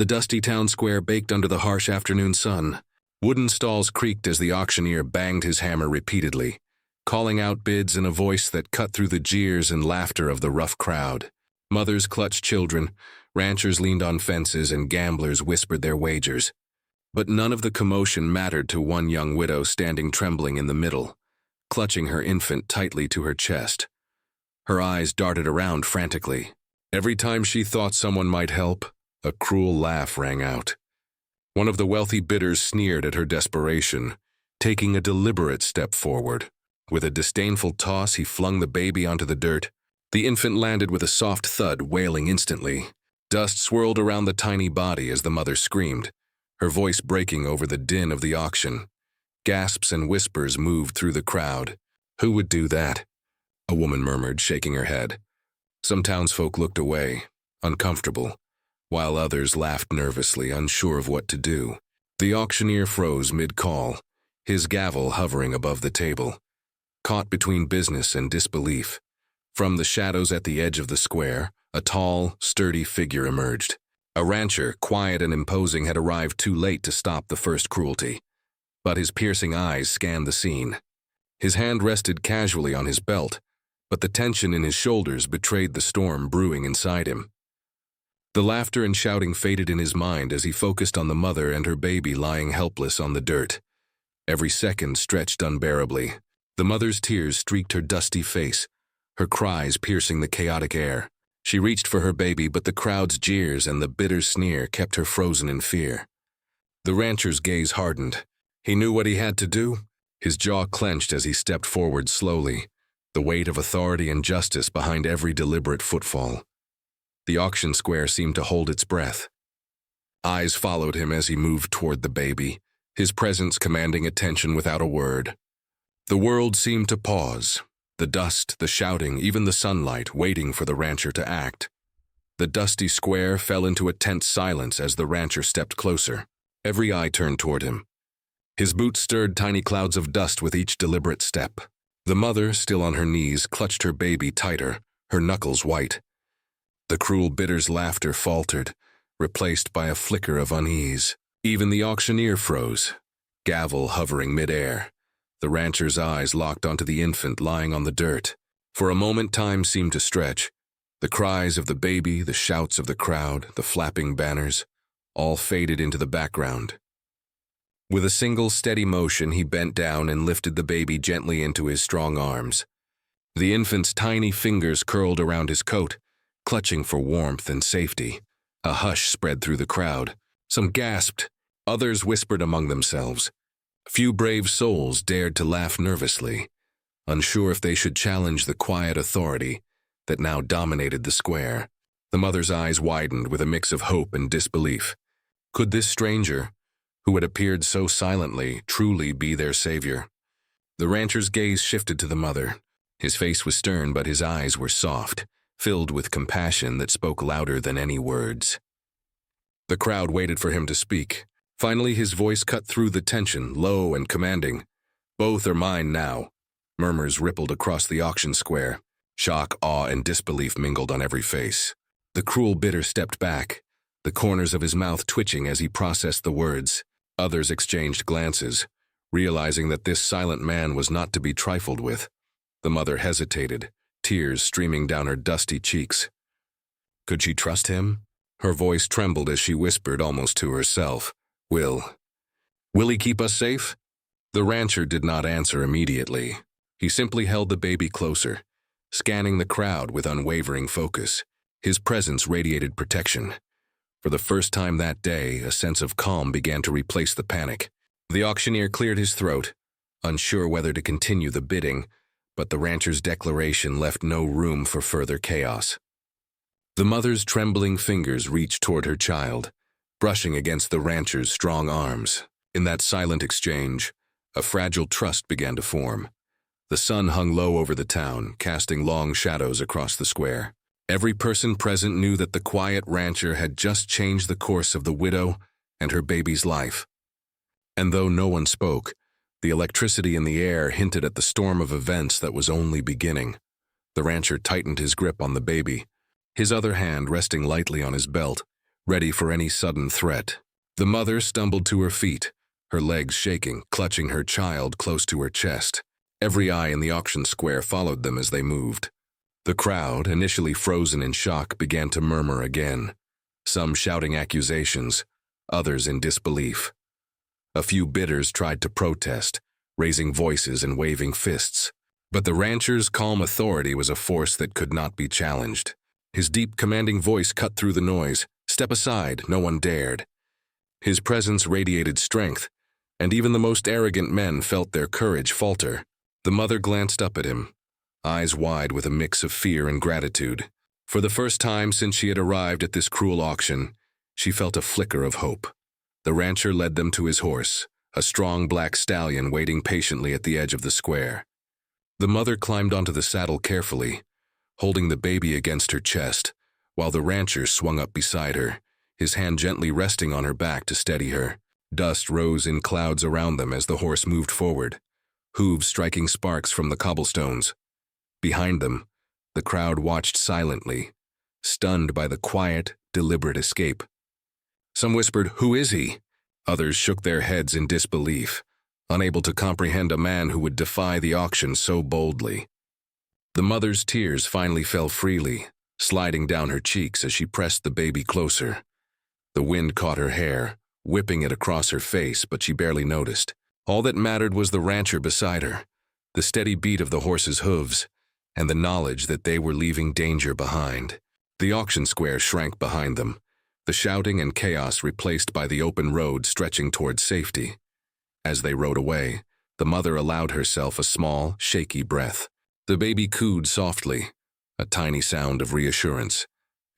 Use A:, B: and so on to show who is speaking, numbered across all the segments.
A: The dusty town square baked under the harsh afternoon sun. Wooden stalls creaked as the auctioneer banged his hammer repeatedly, calling out bids in a voice that cut through the jeers and laughter of the rough crowd. Mothers clutched children, ranchers leaned on fences, and gamblers whispered their wagers. But none of the commotion mattered to one young widow standing trembling in the middle, clutching her infant tightly to her chest. Her eyes darted around frantically. Every time she thought someone might help, a cruel laugh rang out. One of the wealthy bidders sneered at her desperation, taking a deliberate step forward. With a disdainful toss, he flung the baby onto the dirt. The infant landed with a soft thud, wailing instantly. Dust swirled around the tiny body as the mother screamed, her voice breaking over the din of the auction. Gasps and whispers moved through the crowd. "Who would do that?" a woman murmured, shaking her head. Some townsfolk looked away, uncomfortable, while others laughed nervously, unsure of what to do. The auctioneer froze mid-call, his gavel hovering above the table, caught between business and disbelief. From the shadows at the edge of the square, a tall, sturdy figure emerged. A rancher, quiet and imposing, had arrived too late to stop the first cruelty, but his piercing eyes scanned the scene. His hand rested casually on his belt, but the tension in his shoulders betrayed the storm brewing inside him. The laughter and shouting faded in his mind as he focused on the mother and her baby lying helpless on the dirt. Every second stretched unbearably. The mother's tears streaked her dusty face, her cries piercing the chaotic air. She reached for her baby, but the crowd's jeers and the bitter sneer kept her frozen in fear. The rancher's gaze hardened. He knew what he had to do. His jaw clenched as he stepped forward slowly, the weight of authority and justice behind every deliberate footfall. The auction square seemed to hold its breath. Eyes followed him as he moved toward the baby, his presence commanding attention without a word. The world seemed to pause, the dust, the shouting, even the sunlight, waiting for the rancher to act. The dusty square fell into a tense silence as the rancher stepped closer. Every eye turned toward him. His boots stirred tiny clouds of dust with each deliberate step. The mother, still on her knees, clutched her baby tighter, her knuckles white. The cruel bidder's laughter faltered, replaced by a flicker of unease. Even the auctioneer froze, gavel hovering midair. The rancher's eyes locked onto the infant lying on the dirt. For a moment, time seemed to stretch. The cries of the baby, the shouts of the crowd, the flapping banners, all faded into the background. With a single steady motion, he bent down and lifted the baby gently into his strong arms. The infant's tiny fingers curled around his coat, clutching for warmth and safety. A hush spread through the crowd. Some gasped, others whispered among themselves. Few brave souls dared to laugh nervously, unsure if they should challenge the quiet authority that now dominated the square. The mother's eyes widened with a mix of hope and disbelief. Could this stranger, who had appeared so silently, truly be their savior? The rancher's gaze shifted to the mother. His face was stern, but his eyes were soft, filled with compassion that spoke louder than any words. The crowd waited for him to speak. Finally, his voice cut through the tension, low and commanding. "Both are mine now." Murmurs rippled across the auction square. Shock, awe, and disbelief mingled on every face. The cruel bidder stepped back, the corners of his mouth twitching as he processed the words. Others exchanged glances, realizing that this silent man was not to be trifled with. The mother hesitated, tears streaming down her dusty cheeks. Could she trust him? Her voice trembled as she whispered almost to herself, Will he keep us safe?" The rancher did not answer immediately. He simply held the baby closer, scanning the crowd with unwavering focus. His presence radiated protection. For the first time that day, a sense of calm began to replace the panic. The auctioneer cleared his throat, unsure whether to continue the bidding, but the rancher's declaration left no room for further chaos. The mother's trembling fingers reached toward her child, brushing against the rancher's strong arms. In that silent exchange, a fragile trust began to form. The sun hung low over the town, casting long shadows across the square. Every person present knew that the quiet rancher had just changed the course of the widow and her baby's life. And though no one spoke, the electricity in the air hinted at the storm of events that was only beginning. The rancher tightened his grip on the baby, his other hand resting lightly on his belt, ready for any sudden threat. The mother stumbled to her feet, her legs shaking, clutching her child close to her chest. Every eye in the auction square followed them as they moved. The crowd, initially frozen in shock, began to murmur again, some shouting accusations, others in disbelief. A few bidders tried to protest, raising voices and waving fists. But the rancher's calm authority was a force that could not be challenged. His deep, commanding voice cut through the noise. Step aside, no one dared. His presence radiated strength, and even the most arrogant men felt their courage falter. The mother glanced up at him, eyes wide with a mix of fear and gratitude. For the first time since she had arrived at this cruel auction, she felt a flicker of hope. The rancher led them to his horse, a strong black stallion waiting patiently at the edge of the square. The mother climbed onto the saddle carefully, holding the baby against her chest, while the rancher swung up beside her, his hand gently resting on her back to steady her. Dust rose in clouds around them as the horse moved forward, hooves striking sparks from the cobblestones. Behind them, the crowd watched silently, stunned by the quiet, deliberate escape. Some whispered, "Who is he?" Others shook their heads in disbelief, unable to comprehend a man who would defy the auction so boldly. The mother's tears finally fell freely, sliding down her cheeks as she pressed the baby closer. The wind caught her hair, whipping it across her face, but she barely noticed. All that mattered was the rancher beside her, the steady beat of the horse's hooves, and the knowledge that they were leaving danger behind. The auction square shrank behind them, the shouting and chaos replaced by the open road stretching towards safety. As they rode away, the mother allowed herself a small, shaky breath. The baby cooed softly, a tiny sound of reassurance,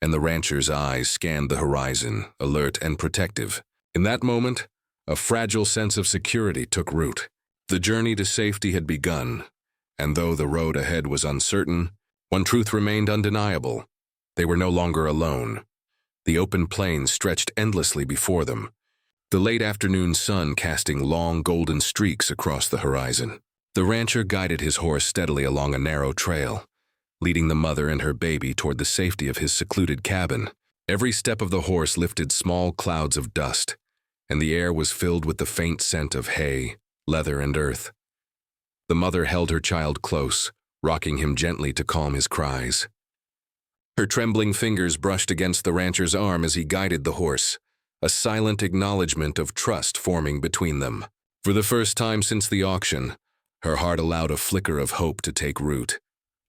A: and the rancher's eyes scanned the horizon, alert and protective. In that moment, a fragile sense of security took root. The journey to safety had begun, and though the road ahead was uncertain, one truth remained undeniable. They were no longer alone. The open plains stretched endlessly before them, the late afternoon sun casting long golden streaks across the horizon. The rancher guided his horse steadily along a narrow trail, leading the mother and her baby toward the safety of his secluded cabin. Every step of the horse lifted small clouds of dust, and the air was filled with the faint scent of hay, leather, and earth. The mother held her child close, rocking him gently to calm his cries. Her trembling fingers brushed against the rancher's arm as he guided the horse, a silent acknowledgement of trust forming between them. For the first time since the auction, her heart allowed a flicker of hope to take root.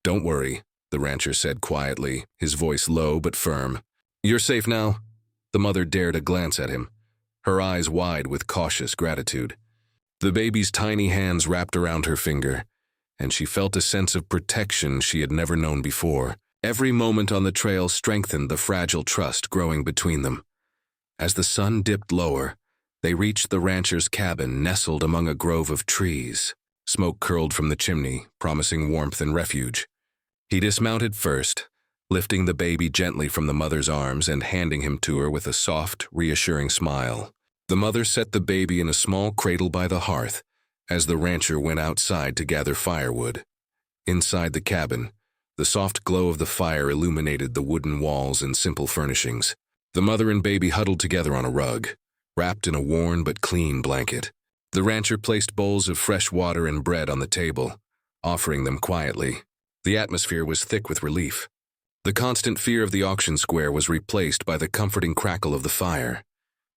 A: "Don't worry," the rancher said quietly, his voice low but firm. "You're safe now." The mother dared a glance at him, her eyes wide with cautious gratitude. The baby's tiny hands wrapped around her finger, and she felt a sense of protection she had never known before. Every moment on the trail strengthened the fragile trust growing between them. As the sun dipped lower, they reached the rancher's cabin nestled among a grove of trees. Smoke curled from the chimney, promising warmth and refuge. He dismounted first, lifting the baby gently from the mother's arms and handing him to her with a soft, reassuring smile. The mother set the baby in a small cradle by the hearth as the rancher went outside to gather firewood. Inside the cabin, the soft glow of the fire illuminated the wooden walls and simple furnishings. The mother and baby huddled together on a rug, wrapped in a worn but clean blanket. The rancher placed bowls of fresh water and bread on the table, offering them quietly. The atmosphere was thick with relief. The constant fear of the auction square was replaced by the comforting crackle of the fire.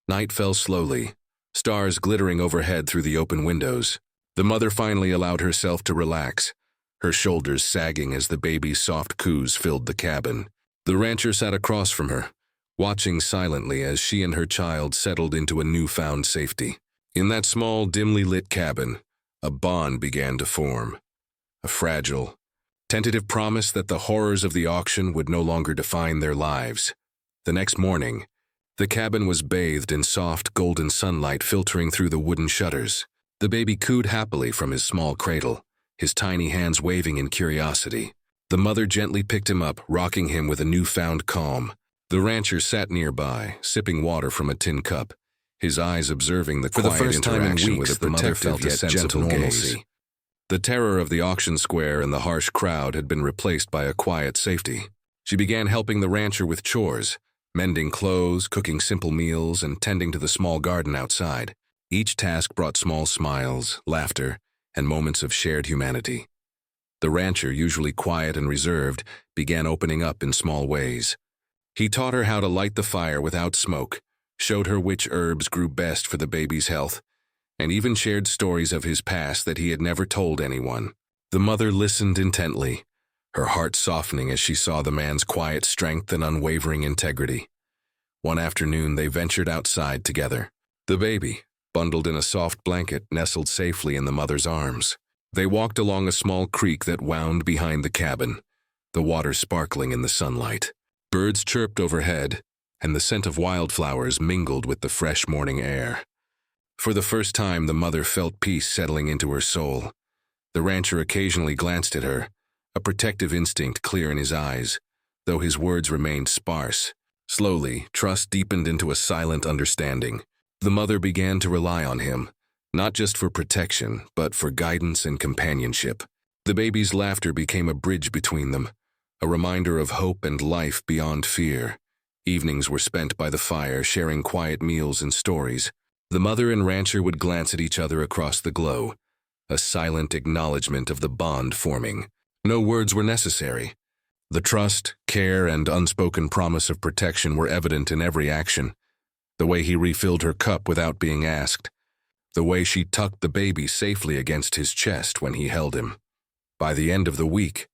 A: Night fell slowly, stars glittering overhead through the open windows. The mother finally allowed herself to relax, her shoulders sagging as the baby's soft coos filled the cabin. The rancher sat across from her, watching silently as she and her child settled into a newfound safety. In that small, dimly lit cabin, a bond began to form. A fragile, tentative promise that the horrors of the auction would no longer define their lives. The next morning, the cabin was bathed in soft, golden sunlight filtering through the wooden shutters. The baby cooed happily from his small cradle, his tiny hands waving in curiosity. The mother gently picked him up, rocking him with a newfound calm. The rancher sat nearby, sipping water from a tin cup, his eyes observing the quiet interaction with a protective yet gentle normalcy. The terror of the auction square and the harsh crowd had been replaced by a quiet safety. She began helping the rancher with chores, mending clothes, cooking simple meals, and tending to the small garden outside. Each task brought small smiles, laughter, and moments of shared humanity. The rancher, usually quiet and reserved, began opening up in small ways. He taught her how to light the fire without smoke, showed her which herbs grew best for the baby's health, and even shared stories of his past that he had never told anyone. The mother listened intently, her heart softening as she saw the man's quiet strength and unwavering integrity. One afternoon, they ventured outside together. The baby, bundled in a soft blanket, nestled safely in the mother's arms. They walked along a small creek that wound behind the cabin, the water sparkling in the sunlight. Birds chirped overhead, and the scent of wildflowers mingled with the fresh morning air. For the first time, the mother felt peace settling into her soul. The rancher occasionally glanced at her, a protective instinct clear in his eyes, though his words remained sparse. Slowly, trust deepened into a silent understanding. The mother began to rely on him, not just for protection, but for guidance and companionship. The baby's laughter became a bridge between them, a reminder of hope and life beyond fear. Evenings were spent by the fire, sharing quiet meals and stories. The mother and rancher would glance at each other across the glow, a silent acknowledgement of the bond forming. No words were necessary. The trust, care, and unspoken promise of protection were evident in every action. The way he refilled her cup without being asked. The way she tucked the baby safely against his chest when he held him. By the end of the week,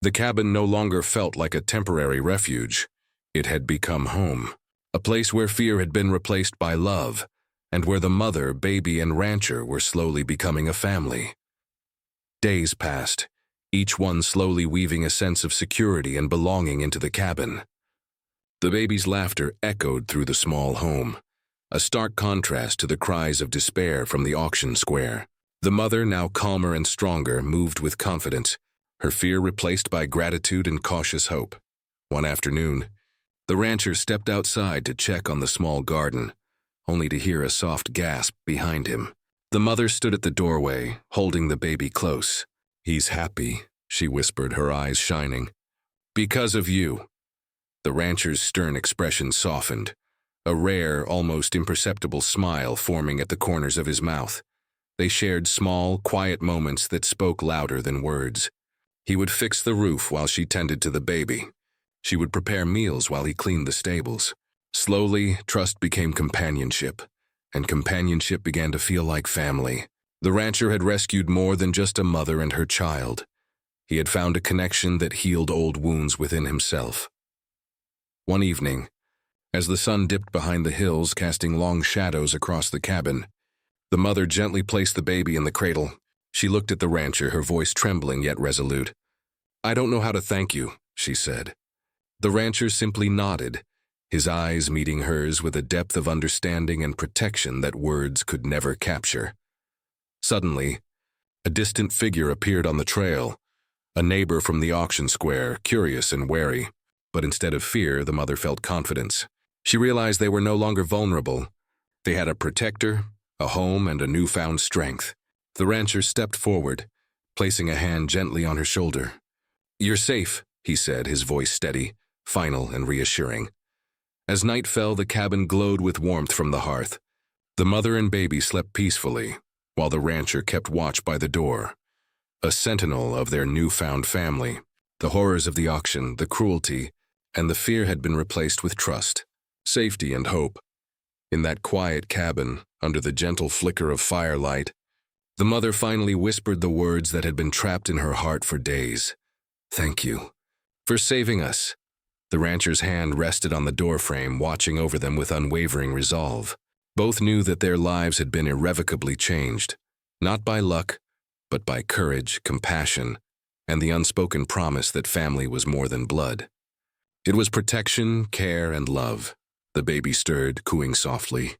A: the cabin no longer felt like a temporary refuge. It had become home, a place where fear had been replaced by love, and where the mother, baby, and rancher were slowly becoming a family. Days passed, each one slowly weaving a sense of security and belonging into the cabin. The baby's laughter echoed through the small home, a stark contrast to the cries of despair from the auction square. The mother, now calmer and stronger, moved with confidence, her fear replaced by gratitude and cautious hope. One afternoon, the rancher stepped outside to check on the small garden, only to hear a soft gasp behind him. The mother stood at the doorway, holding the baby close. "He's happy," she whispered, her eyes shining. "Because of you." The rancher's stern expression softened, a rare, almost imperceptible smile forming at the corners of his mouth. They shared small, quiet moments that spoke louder than words. He would fix the roof while she tended to the baby. She would prepare meals while he cleaned the stables. Slowly, trust became companionship, and companionship began to feel like family. The rancher had rescued more than just a mother and her child. He had found a connection that healed old wounds within himself. One evening, as the sun dipped behind the hills, casting long shadows across the cabin, the mother gently placed the baby in the cradle. She looked at the rancher, her voice trembling yet resolute. "I don't know how to thank you," she said. The rancher simply nodded, his eyes meeting hers with a depth of understanding and protection that words could never capture. Suddenly, a distant figure appeared on the trail, a neighbor from the auction square, curious and wary. But instead of fear, the mother felt confidence. She realized they were no longer vulnerable. They had a protector, a home, and a newfound strength. The rancher stepped forward, placing a hand gently on her shoulder. "You're safe," he said, his voice steady, final, and reassuring. As night fell, the cabin glowed with warmth from the hearth. The mother and baby slept peacefully, while the rancher kept watch by the door, a sentinel of their newfound family. The horrors of the auction, the cruelty, and the fear had been replaced with trust, safety, and hope. In that quiet cabin, under the gentle flicker of firelight, the mother finally whispered the words that had been trapped in her heart for days. "Thank you for saving us." The rancher's hand rested on the doorframe, watching over them with unwavering resolve. Both knew that their lives had been irrevocably changed, not by luck, but by courage, compassion, and the unspoken promise that family was more than blood. It was protection, care, and love. The baby stirred, cooing softly,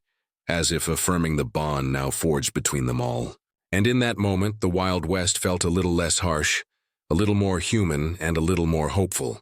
A: as if affirming the bond now forged between them all. And in that moment, the Wild West felt a little less harsh, a little more human, and a little more hopeful.